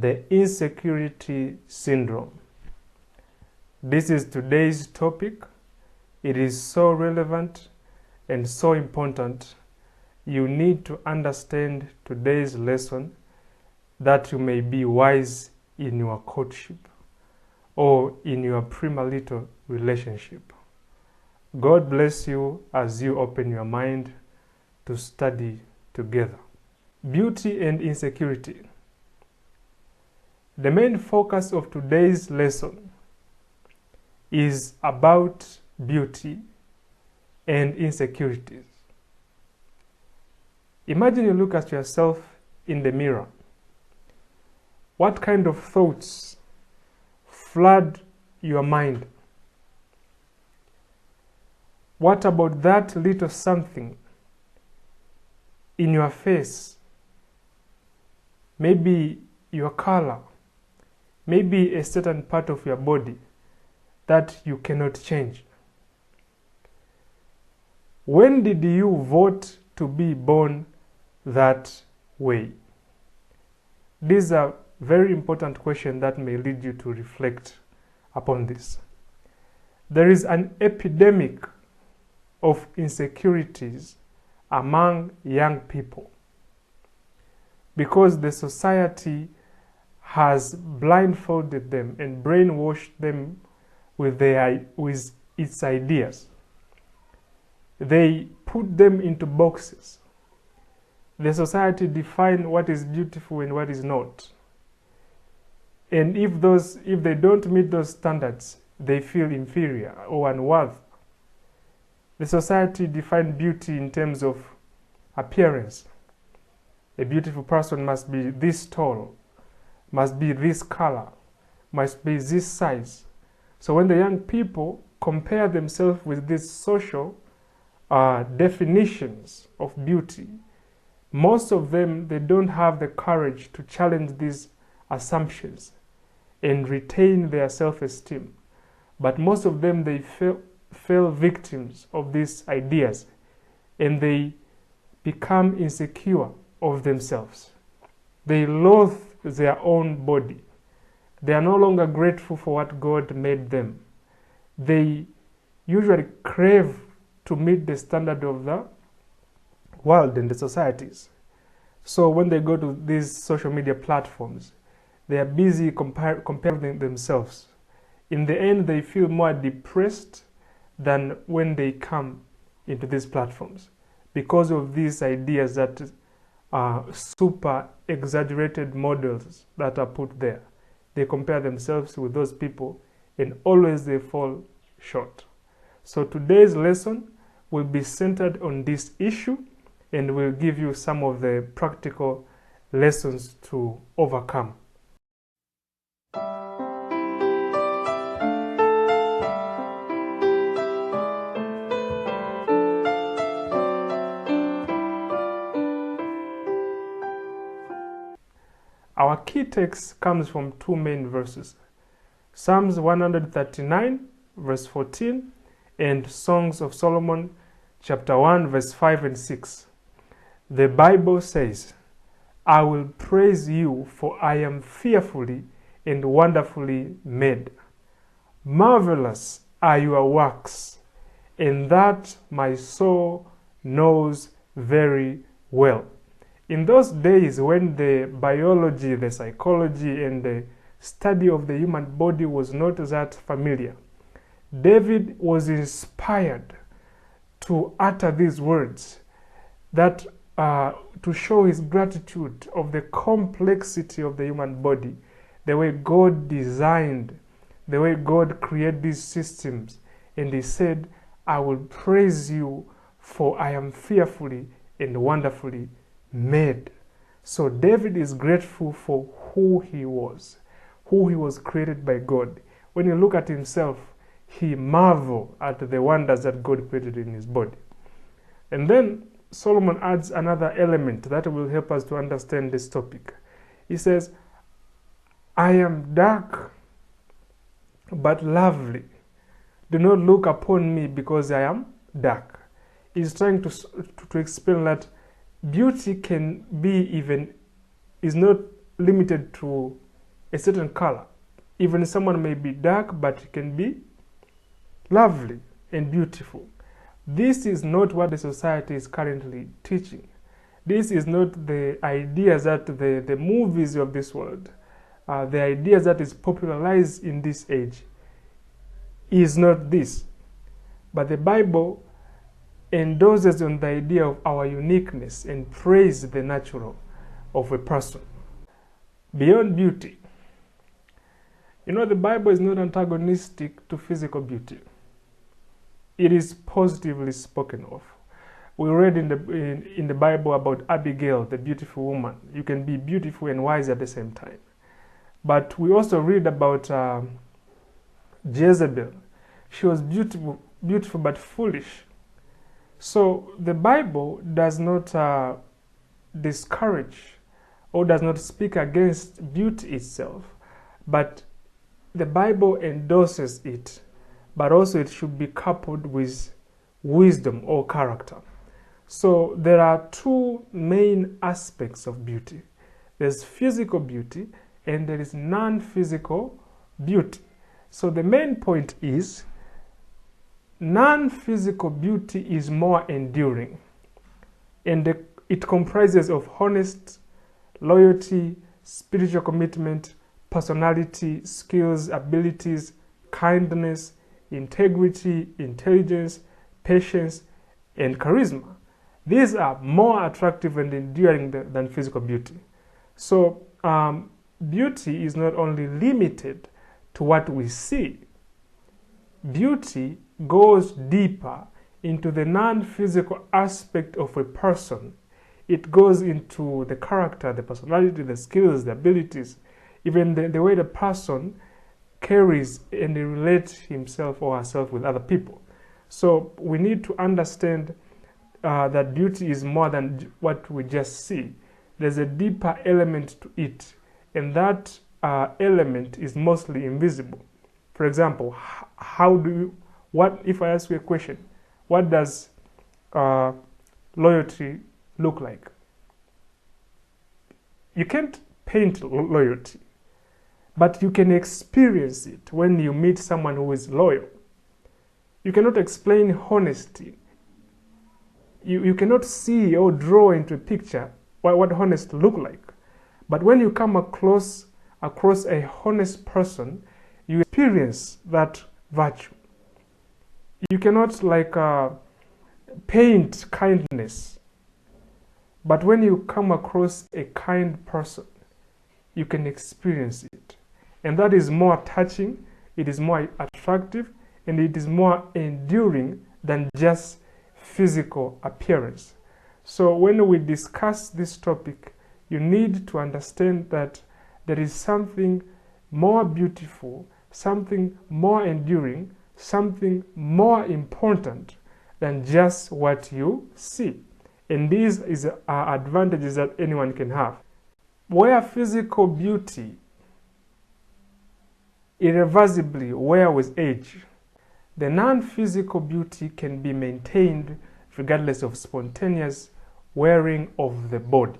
the insecurity syndrome. This is today's topic. It is so relevant and so important. You need to understand today's lesson that you may be wise in your courtship or in your premarital relationship. God bless you as you open your mind to study together. Beauty and insecurity. The main focus of today's lesson is about beauty and insecurities. Imagine you look at yourself in the mirror. What kind of thoughts flood your mind? What about that little something in your face? Maybe your color, maybe a certain part of your body that you cannot change. When did you vote to be born that way? These are very important questions that may lead you to reflect upon this. There is an epidemic of insecurities among young people because the society has blindfolded them and brainwashed them with its ideas. They put them into boxes. The society defines what is beautiful and what is not. And if they don't meet those standards, they feel inferior or unworthy. The society defines beauty in terms of appearance. A beautiful person must be this tall, must be this color, must be this size. So when the young people compare themselves with these social definitions of beauty, most of them, they don't have the courage to challenge these assumptions and retain their self-esteem. But most of them, they fell victims of these ideas and they become insecure of themselves. They loathe their own body. They are no longer grateful for what God made them. They usually crave to meet the standard of the world and the societies. So when they go to these social media platforms, they are busy comparing themselves. In the end, they feel more depressed than when they come into these platforms because of these ideas that are super exaggerated models that are put there. They compare themselves with those people and always they fall short. So today's lesson will be centered on this issue and will give you some of the practical lessons to overcome. Our key text comes from two main verses, Psalms 139 verse 14 and Songs of Solomon chapter 1 verse 5 and 6. The Bible says, I will praise you, for I am fearfully and wonderfully made. Marvelous are your works, and that my soul knows very well. In those days when the biology, the psychology, and the study of the human body was not that familiar, David was inspired to utter these words that to show his gratitude of the complexity of the human body, the way God designed, the way God created these systems. And he said, I will praise you, for I am fearfully and wonderfully made. So David is grateful for who he was created by God. When you look at himself, he marvels at the wonders that God created in his body. And then Solomon adds another element that will help us to understand this topic. He says, I am dark but lovely. Do not look upon me because I am dark. He's trying to explain that beauty can be is not limited to a certain color. Even someone may be dark, but it can be lovely and beautiful. This is not what the society is currently teaching. This is not the ideas that the movies of this world, the ideas that is popularized in this age, is not this. But the Bible endorses on the idea of our uniqueness and praise the natural of a person. Beyond beauty. You know, the Bible is not antagonistic to physical beauty. It is positively spoken of. We read in the Bible about Abigail, the beautiful woman. You can be beautiful and wise at the same time. But we also read about Jezebel. She was beautiful but foolish. So the Bible does not discourage or does not speak against beauty itself, but the Bible endorses it, but also it should be coupled with wisdom or character. So there are two main aspects of beauty. There's physical beauty and there is non-physical beauty. So the main point is non-physical beauty is more enduring, and it comprises of honest, loyalty, spiritual commitment, personality, skills, abilities, kindness, integrity, intelligence, patience, and charisma. These are more attractive and enduring than physical beauty. So beauty is not only limited to what we see. Beauty goes deeper into the non-physical aspect of a person. It goes into the character, the personality, the skills, the abilities, even the way the person carries and relates himself or herself with other people. So we need to understand that beauty is more than what we just see. There's a deeper element to it, and that element is mostly invisible. For example, what if I ask you a question, what does loyalty look like? You can't paint loyalty, but you can experience it when you meet someone who is loyal. You cannot explain honesty. You cannot see or draw into a picture what honesty look like. But when you come across a honest person, you experience that virtue. You cannot paint kindness, but when you come across a kind person, you can experience it. And that is more touching, it is more attractive, and it is more enduring than just physical appearance. So when we discuss this topic, you need to understand that there is something more beautiful, something more enduring, something more important than just what you see. And these are advantages that anyone can have. Where physical beauty irreversibly wear with age, the non-physical beauty can be maintained regardless of spontaneous wearing of the body.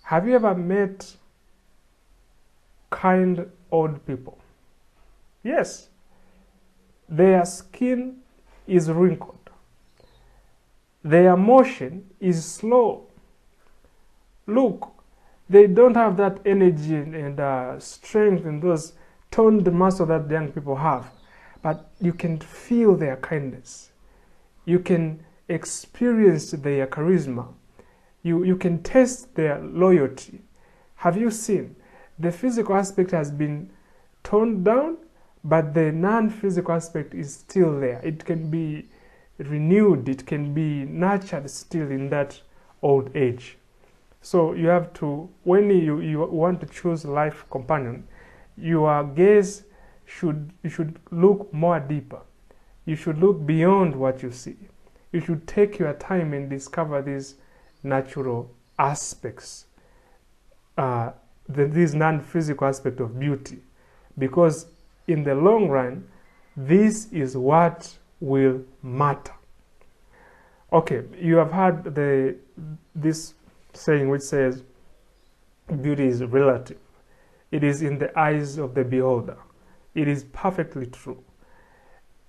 Have you ever met kind old people? Yes. Their skin is wrinkled. Their motion is slow. Look, they don't have that energy and strength and those toned muscle that young people have. But you can feel their kindness. You can experience their charisma. You can taste their loyalty. Have you seen? The physical aspect has been toned down, but the non-physical aspect is still there. It can be renewed. It can be nurtured still in that old age. So you have to, when you want to choose a life companion, your gaze you should look more deeper. You should look beyond what you see. You should take your time and discover these natural aspects, these non-physical aspects of beauty, because in the long run, this is what will matter. Okay, you have heard this saying which says beauty is relative. it is in the eyes of the beholder. It is perfectly true.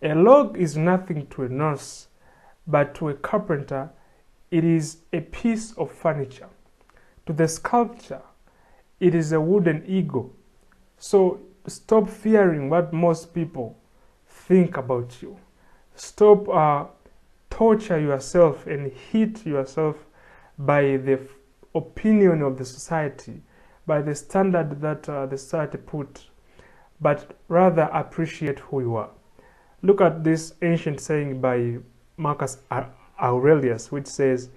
A log is nothing to a nurse, but to a carpenter, it is a piece of furniture. To the sculptor, it is a wooden ego. So stop fearing what most people think about you. Stop torture yourself and hit yourself by the opinion of the society, by the standard that the society put, but rather appreciate who you are. Look at this ancient saying by Marcus Aurelius, which says,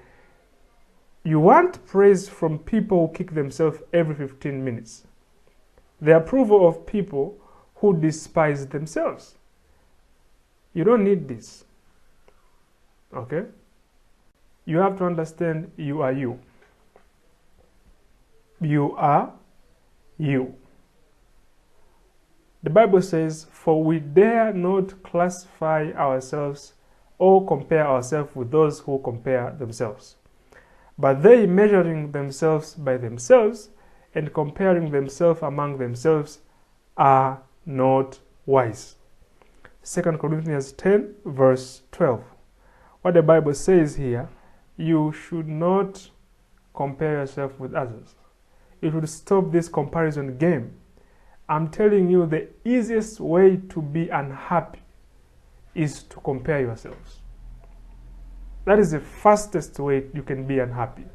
you want praise from people who kick themselves every 15 minutes. The approval of people who despise themselves. You don't need this. Okay? You have to understand you are you. You are you. The Bible says, for we dare not classify ourselves or compare ourselves with those who compare themselves. But they, measuring themselves by themselves and comparing themselves among themselves, are not wise. 2 Corinthians 10 verse 12. What the Bible says here, you should not compare yourself with others. You should stop this comparison game. I'm telling you, the easiest way to be unhappy is to compare yourselves. That is the fastest way you can be unhappy.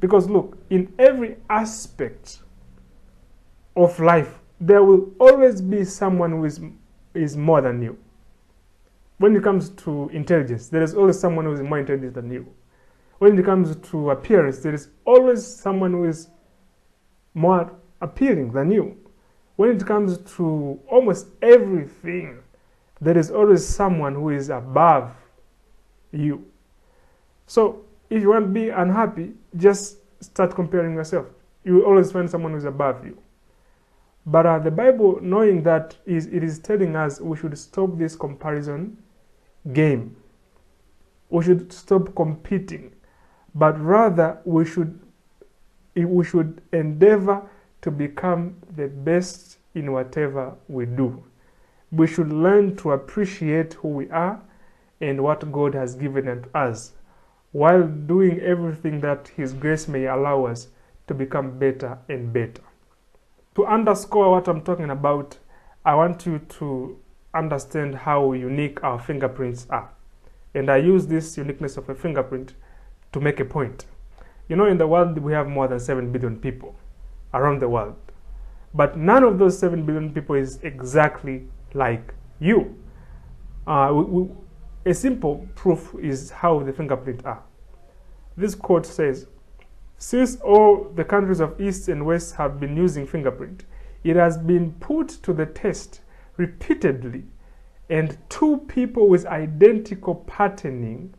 Because look, in every aspect of life, there will always be someone who is more than you. When it comes to intelligence, there is always someone who is more intelligent than you. When it comes to appearance, there is always someone who is more appealing than you. When it comes to almost everything, there is always someone who is above you. So if you want to be unhappy, just start comparing yourself. You will always find someone who is above you. But the Bible, knowing that it is telling us we should stop this comparison game. We should stop competing, but rather we should endeavor to become the best in whatever we do. We should learn to appreciate who we are and what God has given unto us, while doing everything that His grace may allow us to become better and better. To underscore what I'm talking about, I want you to understand how unique our fingerprints are. And I use this uniqueness of a fingerprint to make a point. You know, in the world, we have more than 7 billion people around the world. But none of those 7 billion people is exactly like you. A simple proof is how the fingerprints are. This quote says, since all the countries of East and West have been using fingerprint, it has been put to the test repeatedly, and 2 people with identical patterning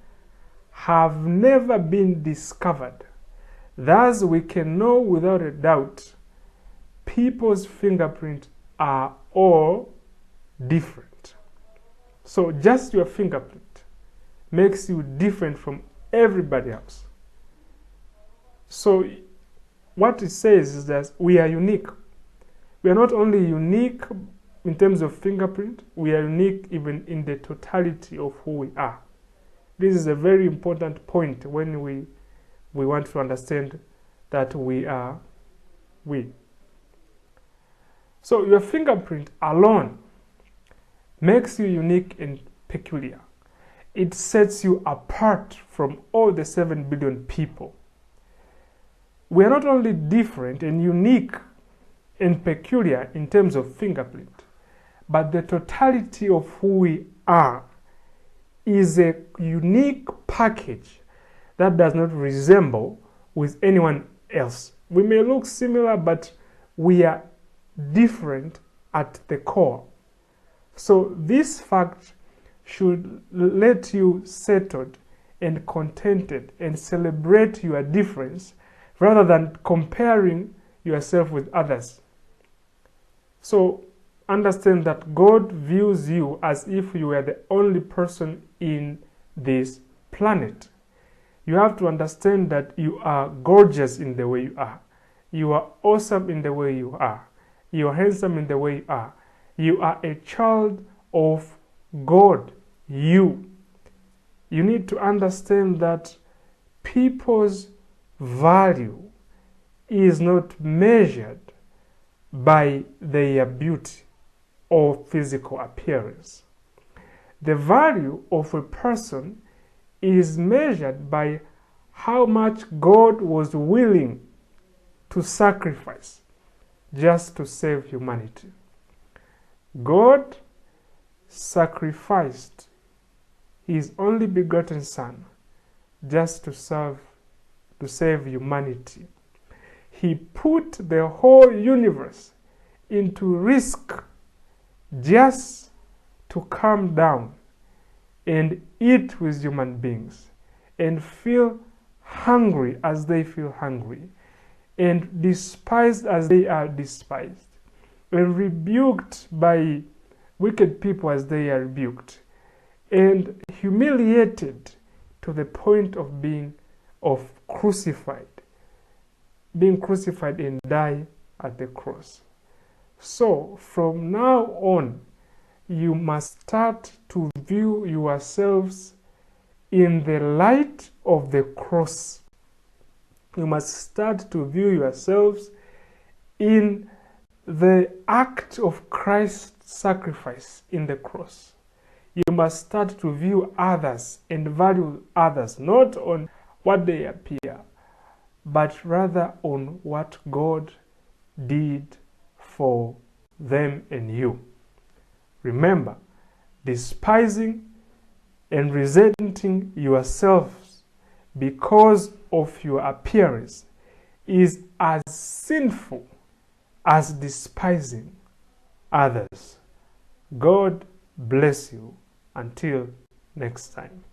have never been discovered. Thus, we can know without a doubt people's fingerprints are all different. So just your fingerprint makes you different from everybody else. So what it says is that we are unique. We are not only unique in terms of fingerprint, we are unique even in the totality of who we are. This is a very important point when we want to understand that we are we. So your fingerprint alone makes you unique and peculiar. It sets you apart from all the 7 billion people. We are not only different and unique and peculiar in terms of fingerprint, but the totality of who we are is a unique package that does not resemble with anyone else. We may look similar, but we are different at the core. So this fact should let you settled and contented and celebrate your difference rather than comparing yourself with others. So understand that God views you as if you were the only person in this planet. You have to understand that you are gorgeous in the way you are. You are awesome in the way you are. You are handsome in the way you are. You are a child of God. You need to understand that people's value is not measured by their beauty or physical appearance. The value of a person is measured by how much God was willing to sacrifice just to save humanity. God sacrificed his only begotten Son just to save humanity. He put the whole universe into risk just to come down and eat with human beings and feel hungry as they feel hungry, and despised as they are despised, and rebuked by wicked people as they are rebuked, and humiliated to the point of being crucified and die at the cross. So from now on, you must start to view yourselves in the light of the cross. You must start to view yourselves in the act of Christ's sacrifice in the cross. You must start to view others and value others, not on what they appear, but rather on what God did for them and you. Remember, despising and resenting yourselves because of your appearance is as sinful as despising others. God bless you. Until next time.